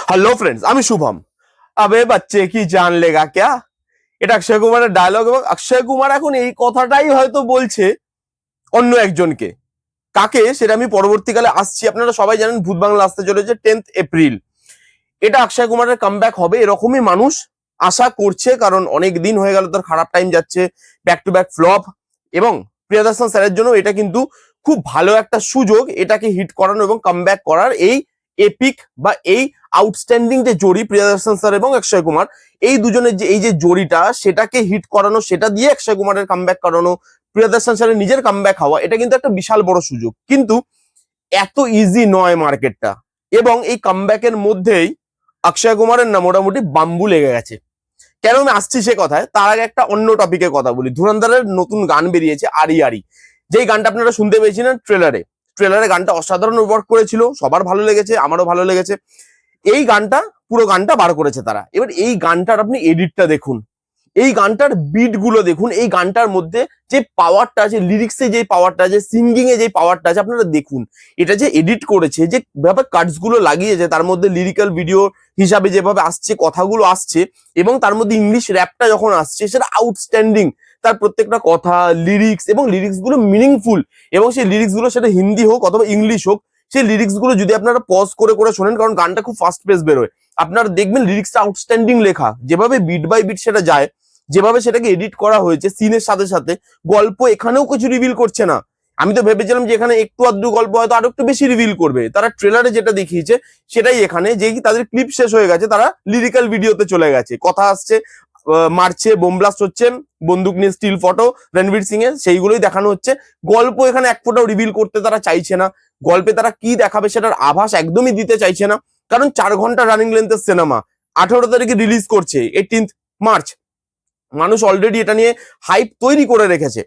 Hello friends, আমি শুভম। আবে বাচ্চে কি জান লেগা ক্যা? এটা অক্ষয় কুমারের ডায়লগ এবং অক্ষয় কুমার এখন এই কথাটাই হয়তো বলছে অন্য একজনকে। কাকে সেটা আমি পরবর্তীকালে আসছি। আপনারা সবাই জানেন ভূত বাংলা আসতে চলেছে 10th এপ্রিল। এটা অক্ষয় কুমারের কামব্যাক হবে এরকমই মানুষ আশা করছে, কারণ অনেক দিন হয়ে গেল তার খারাপ টাইম যাচ্ছে, ব্যাক টু ব্যাক ফ্লপ। এবং প্রিয়দর্শন স্যারের জন্য এটা কিন্তু খুব ভালো একটা সুযোগ এটাকে হিট করানো এবং কামব্যাক করার। এই এপিক বা এই আউটস্ট্যান্ডিং যে জড়ি প্রিয়দর্শন স্যার এবং অক্ষয় কুমার, এই দুজনের যে এই যে জড়িটা সেটাকে হিট করানো, সেটা দিয়ে অক্ষয় কুমারের কামব্যাক করানো, প্রিয়দর্শন স্যারের নিজের কামব্যাক হওয়া, এটা কিন্তু একটা বিশাল বড় সুযোগ। কিন্তু এত ইজি নয় মার্কেটটা। এবং এই কামব্যাকের মধ্যেই অক্ষয় কুমারের না মোটামুটি বাম্বু লেগে গেছে। কেন আমি আসছি সে কথায়, তার আগে একটা অন্য টপিকে কথা বলি। ধুরন্ধরের নতুন গান বেরিয়েছে আরি আরি, যেই গানটা আপনারা শুনতে পেয়েছিলেন ট্রেলারে। ট্রেলারে গানটা অসাধারণ ওয়ার্ক করেছিল, সবার ভালো লেগেছে, আমারও ভালো লেগেছে। এই গানটা, পুরো গানটা বার করেছে তারা। এবার এই গানটার আপনি এডিটটা দেখুন, এই গানটার বিট গুলো দেখুন, এই গানটার মধ্যে যে পাওয়ারটা আছে, লিরিক্সে যে পাওয়ারটা আছে, সিঙ্গিং এ যে পাওয়ারটা আছে, আপনারা দেখুন। এটা যে এডিট করেছে, যে ভাবে কাটস গুলো লাগিয়েছে, তার মধ্যে লিরিক্যাল ভিডিও হিসাবে যেভাবে আসছে, কথাগুলো আসছে, এবং তার মধ্যে ইংলিশ র্যাপটা যখন আসছে সেটা আউটস্ট্যান্ডিং। তার প্রত্যেকটা কথা, লিরিক্স, এবং লিরিক্স গুলো মিনিংফুল। এবং সেই লিরিক্স গুলো সেটা হিন্দি হোক অথবা ইংলিশ হোক, সেই লিরিক্স গুলো যদি আপনারা পজ করে করে শোনেন, কারণ গানটা খুব ফাস্ট পেস বেরোয়, আপনারা দেখবেন লিরিক্সটা আউটস্ট্যান্ডিং লেখা, যেভাবে বিট বাই বিট সেটা যায়, যেভাবে সেটাকে এডিট করা হয়েছে সিনের সাথে সাথে। গল্প এখানেও কিছু রিভিল করছে না। আমি তো ভেবেছিলাম যে এখানে একটু আধটু গল্প হয়তো আরো একটু বেশি রিভিল করবে, তারা ট্রেলারে যেটা দেখিয়েছে সেটাই এখানে, যে কি তাদের ক্লিপ শেষ হয়ে গেছে, তারা লিরিক্যাল ভিডিওতে চলে গেছে, কথা আসছে, মারছে, বোম ব্লাস্ট হচ্ছে, বন্দুক নিয়ে স্টিল ফটো রণবীর সিং এর, সেইগুলোই দেখানো হচ্ছে। গল্প এখানে এক ফোঁটাও রিভিল করতে তারা চাইছে না। গল্পে তারা কি দেখাবে সেটার আভাস একদমই দিতে চাইছে না, কারণ 4 ঘন্টা রানিং লেন্থের সিনেমা 18 তারিখে রিলিজ করছে 18th মার্চ। মানুষ অলরেডি এটা নিয়ে হাইপ তৈরি করে রেখেছে।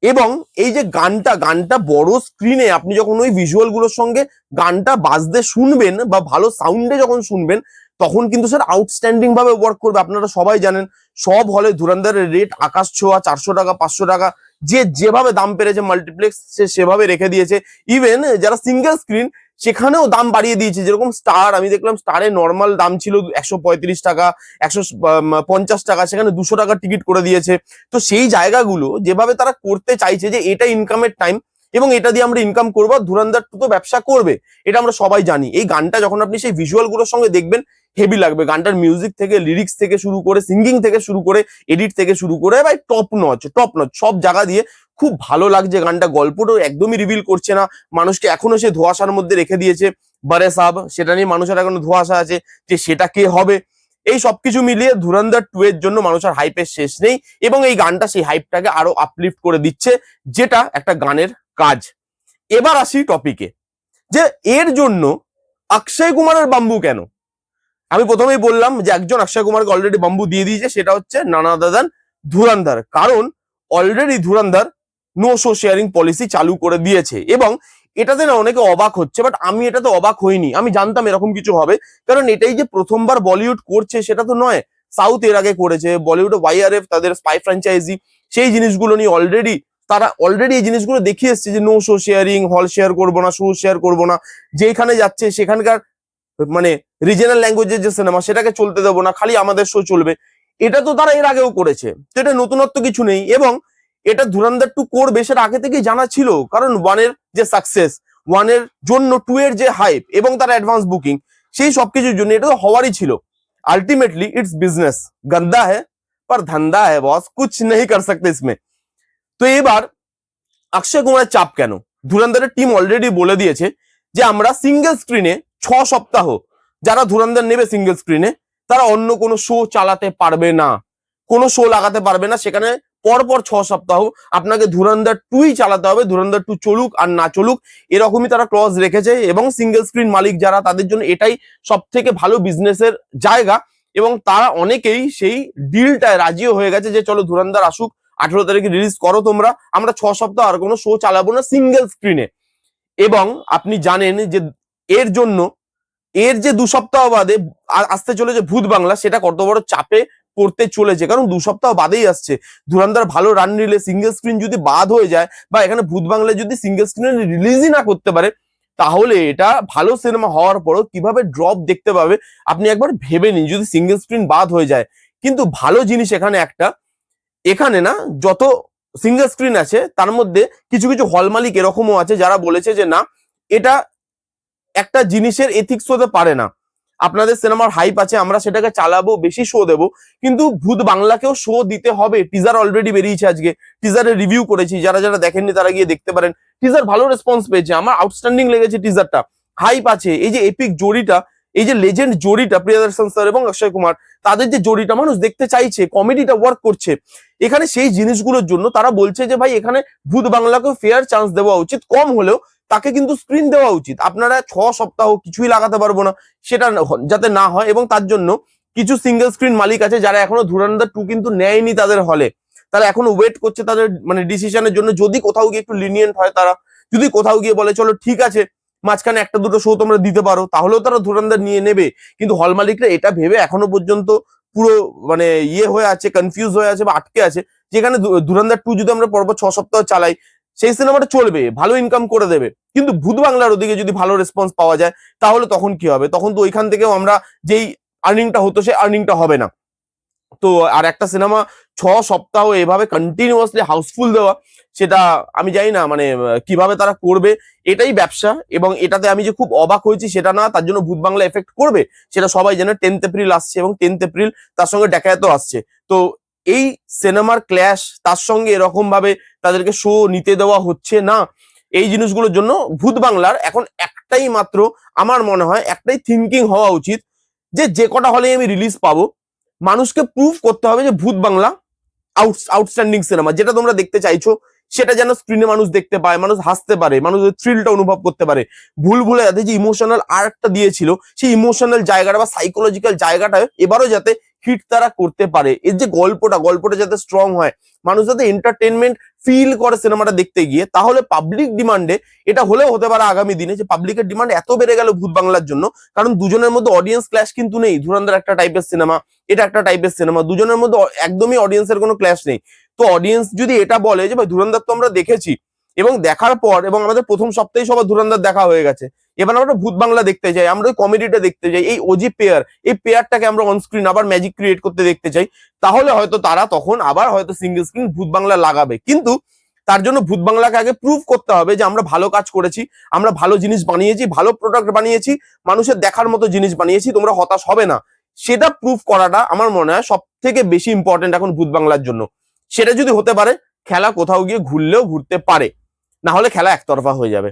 এবং এই যে গানটা, গানটা বড় স্ক্রিনে আপনি যখন ওই ভিজুয়াল গুলোর সঙ্গে গানটা বাজতে শুনবেন বা ভালো সাউন্ডে যখন শুনবেন, তখন কিন্তু স্যার আউটস্ট্যান্ডিং ভাবে ওয়ার্ক করবে। আপনারা সবাই জানেন সব হলে ধুরন্ধরের রেট আকাশ ছোঁয়া, 400 টাকা, 500 টাকা, যে যেভাবে দাম পেরেছে মাল্টিপ্লেক্স সে সেভাবে রেখে দিয়েছে। ইভেন যারা সিঙ্গেল স্ক্রিন সেখানেও দাম বাড়িয়ে দিয়েছে। যেরকম স্টার, আমি দেখলাম স্টারের নর্মাল দাম ছিল 135 টাকা, 150 টাকা, সেখানে 200 টাকার টিকিট করে দিয়েছে। তো সেই জায়গাগুলো যেভাবে তারা করতে চাইছে যে এটা ইনকামের টাইম এবং এটা দিয়ে আমরা ইনকাম করবো, ধুরন্ধর তো ব্যবসা করবে, এটা আমরা সবাই জানি। এই গানটা যখন আপনি সেই ভিজুয়াল গুলোর সঙ্গে দেখবেন, হেভি লাগবে। গানটার মিউজিক থেকে, লিরিক্স থেকে শুরু করে, সিঙ্গিং থেকে শুরু করে, এডিট থেকে শুরু করে, ভাই টপ নচ, টপ নচ সব জায়গা দিয়ে খুব ভালো লাগছে গানটা। গল্পটাও একদমই রিভিল করছে না, মানুষকে এখনো সে ধোঁয়াশার মধ্যে রেখে দিয়েছে। বারে সাব, সেটা নিয়ে মানুষের এখনো ধোঁয়াশা আছে যে সেটা কে হবে। এই সবকিছু মিলিয়ে ধুরন্ধর 2 এর জন্য মানুষের হাইপের শেষ নেই, এবং এই গানটা সেই হাইপটাকে আরো আপলিফট করে দিচ্ছে, যেটা একটা গানের কাজ। এবার আসি টপিকে, যে এর জন্য অক্ষয় কুমারের বাম্বু কেন। আমি প্রথমেই বললাম যে একজন অক্ষয় কুমারকে অলরেডি বাম্বু দিয়ে দিয়েছে, সেটা হচ্ছে নানা দাদান ধুরন্ধর। কারণ already Dhurandhar no show sharing policy চালু করে দিয়েছে, এবং এটাতে না অনেকে অবাক হচ্ছে, বাট আমি এটাতে অবাক হইনি। আমি জানতাম এরকম কিছু হবে, কারণ এটাই যে প্রথমবার বলিউড করছে সেটা তো নয়। সাউথ এর আগে করেছে, বলিউডে ওয়াইআরএফ তাদের স্পাই ফ্র্যাঞ্চাইজি, সেই জিনিসগুলো নিয়ে অলরেডি তারা অলরেডি এই জিনিসগুলো দেখিয়ে এসছে যে নো শো শেয়ারিং, হল শেয়ার করবো না, শো শেয়ার করবো না, যেখানে যাচ্ছে সেখানকার মানে রিজনাল ল্যাঙ্গুয়েজের যে সিনেমা সেটাকে চলতে দেবো না, খালি আমাদের শো চলবে। এটা তো তারা এর আগেও করেছে, তো এটা নতুনত্ব কিছু নেই। এবং এটা ধুরন্ধর 2 করবে সেটা আগে থেকেই জানা ছিল, কারণ 1 এর যে সাকসেস, 1 এর জন্য 2 এর যে হাইপ এবং তার অ্যাডভান্স বুকিং, সেই সবকিছুর জন্য এটা তো হওয়ারই ছিল। আলটিমেটলি ইটস বিজনেস, গন্দা হ্যাঁ पर धंधा है बॉस, कुछ नहीं कर सकते इसमें। তো এবার অক্ষয় কুমারের চাপ কেন? ধুরন্ধরের টিম অলরেডি বলে দিয়েছে যে আমরা সিঙ্গেল স্ক্রিনে 6 সপ্তাহ, যারা ধুরন্ধর নেবে সিঙ্গেল স্ক্রিনে, তারা অন্য কোনো শো চালাতে পারবে না, কোনো শো লাগাতে পারবে না সেখানে। পরপর 6 সপ্তাহ আপনাকে ধুরন্ধর 2ই চালাতে হবে, ধুরন্ধর 2 চলুক আর না চলুক, এরকমই তারা ক্লজ রেখেছে। এবং সিঙ্গেল স্ক্রিন মালিক যারা, তাদের জন্য এটাই সব থেকে ভালো বিজনেসের জায়গা, এবং তারা অনেকেই সেই ডিলটায় রাজিও হয়ে গেছে যে চলো ধুরন্ধর আসুক, 18 তারিখে রিলিজ করো তোমরা, আমরা 6 সপ্তাহ আর কোনো শো চালাবো না সিঙ্গেল স্ক্রিনে। এবং আপনি জানেন যে এর জন্য, এর যে 2 সপ্তাহ বাদে আসতে চলেছে ভূত বাংলা, সেটা কত বড় চাপে পড়তে চলেছে, কারণ 2 সপ্তাহ বাদেই আসছে। ধুরন্ধর ভালো রান নিলে, সিঙ্গেল স্ক্রিন যদি বাদ হয়ে যায়, বা এখানে ভূত বাংলা যদি সিঙ্গেল স্ক্রিনে রিলিজই না করতে পারে, তাহলে এটা ভালো সিনেমা হওয়ার পরও কিভাবে ড্রপ দেখতে পাবে আপনি একবার ভেবে নিন, যদি সিঙ্গেল স্ক্রিন বাদ হয়ে যায়। কিন্তু ভালো জিনিস এখানে একটা, এখানে না যত সিঙ্গেল স্ক্রিন আছে তার মধ্যে কিছু কিছু হল মালিক এরকমও আছে যারা বলেছে যে না, এটা একটা জিনিসের এথিক্স হতে পারে না, আপনাদের সিনেমার হাইপ আছে, আমরা সেটাকে চালাবো, বেশি শো দেবো, কিন্তু ভূত বাংলাকেও শো দিতে হবে। টিজার অলরেডি বেরিয়েছে, আজকে টিজারের রিভিউ করেছি, যারা যারা দেখেননি তারা গিয়ে দেখতে পারেন। টিজার ভালো রেসপন্স পেয়েছে, আমার আউটস্ট্যান্ডিং লেগেছে টিজারটা, হাইপ আছে। এই যে এপিক জোড়িটা, এই যে লেজেন্ড জোড়িটা প্রিয়দর্শন স্যার এবং অক্ষয় কুমার, তাদের যে জোড়িটা মানুষ দেখতে চাইছে, কমেডিটা ওয়ার্ক করছে এখানে, সেই জিনিসগুলোর জন্য তারা বলছে যে ভাই এখানে ভূত বাংলাকেও ফেয়ার চান্স দেওয়া উচিত, কম হলেও তাকে কিন্তু স্ক্রিন দেওয়া উচিত। আপনারা 6 সপ্তাহ কিছুই লাগাতে পারবো না, সেটা যাতে না হয়, এবং তার জন্য কিছু সিঙ্গেল স্ক্রিন মালিক আছে যারা এখনো ধুরন্ধর 2 কিন্তু নেয়নি তাদের হলে, তারা এখনো ওয়েট করছে তাদের মানে ডিসিশনের জন্য। যদি কোথাও গিয়ে একটু লিনিয়েন্ট হয়, তারা যদি কোথাও গিয়ে বলে চলো ঠিক আছে মাঝখানে একটা দুটো শো তোমরা দিতে পারো, তাহলেও তারা ধুরন্ধর নিয়ে নেবে। কিন্তু হল মালিকরা এটা ভেবে এখনো পর্যন্ত পুরো মানে হয়ে আছে, কনফিউজ হয়ে আছে বা আটকে আছে, যেখানে ধুরন্ধর 2 যদি আমরা পরপর 6 সপ্তাহ চালাই, সেই সিনেমাটা চলবে, ভালো ইনকাম করে দেবে, কিন্তু ভূত বাংলার ওদিকে যদি ভালো রেসপন্স পাওয়া যায় তাহলে তখন কি হবে? তখন তো ওইখান থেকেও আমরা যেই আর্নিংটা হতো সেই আর্নিংটা হবে না। তো আর একটা সিনেমা 6 সপ্তাহ এভাবে কন্টিনিউয়াসলি হাউসফুল দেওয়া, সেটা আমি জানি না মানে কিভাবে তারা করবে। এটাই ব্যবসা, এবং এটাতে আমি যে খুব অবাক হয়েছি সেটা না, তার জন্য ভূত বাংলা এফেক্ট করবে সেটা সবাই জানে। 10th এপ্রিল আসছে এবং 10th এপ্রিল তার সঙ্গে ডাকায়াতও আসছে। তো এই সিনেমার ক্ল্যাশ, তার সঙ্গে এরকম ভাবে তাদেরকে শো নিতে দেওয়া হচ্ছে না, এই জিনিসগুলোর জন্য ভূত বাংলার এখন একটাই মাত্র, আমার মনে হয় একটাই থিঙ্কিং হওয়া উচিত, যে যে কটা হলে আমি রিলিজ পাবো, মানুষকে প্রুভ করতে হবে যে ভূত বাংলা আউটস্ট্যান্ডিং সিনেমা, যেটা তোমরা দেখতে চাইছো সেটা যেন স্ক্রিনে মানুষ দেখতে পায়, মানুষ হাসতে পারে, মানুষ থ্রিলটা অনুভব করতে পারে। ভুল ভুলে যাতে যে ইমোশনাল আর্টটা দিয়েছিল, সেই ইমোশনাল জায়গাটা বা সাইকোলজিক্যাল জায়গাটা এবারও যাতে হিট তারা করতে পারে। এর যে গল্পটা যাতে স্ট্রং হয়, মানুষ যাতে এন্টারটেনমেন্ট ফিল করে সিনেমাটা দেখতে গিয়ে, তাহলে পাবলিক ডিমান্ডে এটা হলেও হতে পারে আগামী দিনে, যে পাবলিকের ডিমান্ড এত বেড়ে গেল ভূত বাংলার জন্য, কারণ দুজনের মধ্যে অডিয়েন্স ক্ল্যাশ কিন্তু নেই। ধুরন্ধর একটা টাইপের সিনেমা, এটা একটা টাইপের সিনেমা, দুজনের মধ্যে একদমই অডিয়েন্সের কোনো ক্ল্যাশ নেই। তো অডিয়েন্স যদি এটা বলে যে ভাই ধুরন্ধর তো আমরা দেখেছি, এবং দেখার পর এবং আমাদের প্রথম সপ্তাহে সবার ধুরন্ধর দেখা হয়ে গেছে, এবার আমরা ভূত বাংলা দেখতে চাই, আমরা ওই কমেডিটা দেখতে চাই, এই ওজি পেয়ার, এই পেয়ারটাকে আমরা অন স্ক্রিন আবার ম্যাজিক ক্রিয়েট করতে দেখতে চাই, তাহলে হয়তো তারা তখন আবার হয়তো সিঙ্গেল স্ক্রিন ভূত বাংলা লাগাবে। কিন্তু তার জন্য ভূত বাংলাকে আগে প্রুভ করতে হবে যে আমরা ভালো কাজ করেছি, আমরা ভালো জিনিস বানিয়েছি, ভালো প্রোডাক্ট বানিয়েছি, মানুষের দেখার মতো জিনিস বানিয়েছি, তোমরা হতাশ হবে না, সেটা প্রুভ করাটা আমার মনে হয় সব থেকে বেশি ইম্পর্টেন্ট এখন ভূত বাংলার জন্য। সেটা যদি হতে পারে, খেলা কোথাও গিয়ে ঘুরলেও ঘুরতে পারে, না হলে খেলা একতরফা হয়ে যাবে।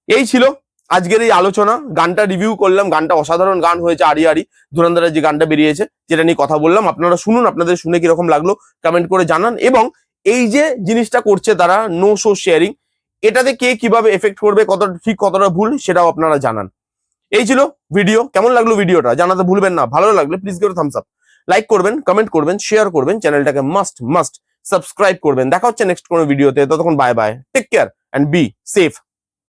এই ছিল আজকের এই আলোচনা। গানটা রিভিউ করলাম, গানটা অসাধারণ গান হয়েছে, আরি আরি ধুরন্ধরের যে গানটা বেরিয়েছে যেটা নিয়ে কথা বললাম, আপনারা শুনুন, আপনাদের শুনে কিরকম লাগলো কমেন্ট করে জানান। এবং এই যে জিনিসটা করছে তারা, নো শো শেয়ারিং, এটাতে কে কিভাবে এফেক্ট করবে, কতটা ঠিক কতটা ভুল, সেটাও আপনারা জানান। এই ছিল ভিডিও, কেমন লাগলো ভিডিওটা জানাতে ভুলবেন না। ভালো লাগলে প্লিজ করে থামস আপ, লাইক করবেন, কমেন্ট করবেন, শেয়ার করবেন, চ্যানেলটাকে মাস্ট সাবস্ক্রাইব করবেন। দেখা হচ্ছে নেক্সট কোনো ভিডিওতে, ততক্ষণ bye bye, take care and be safe.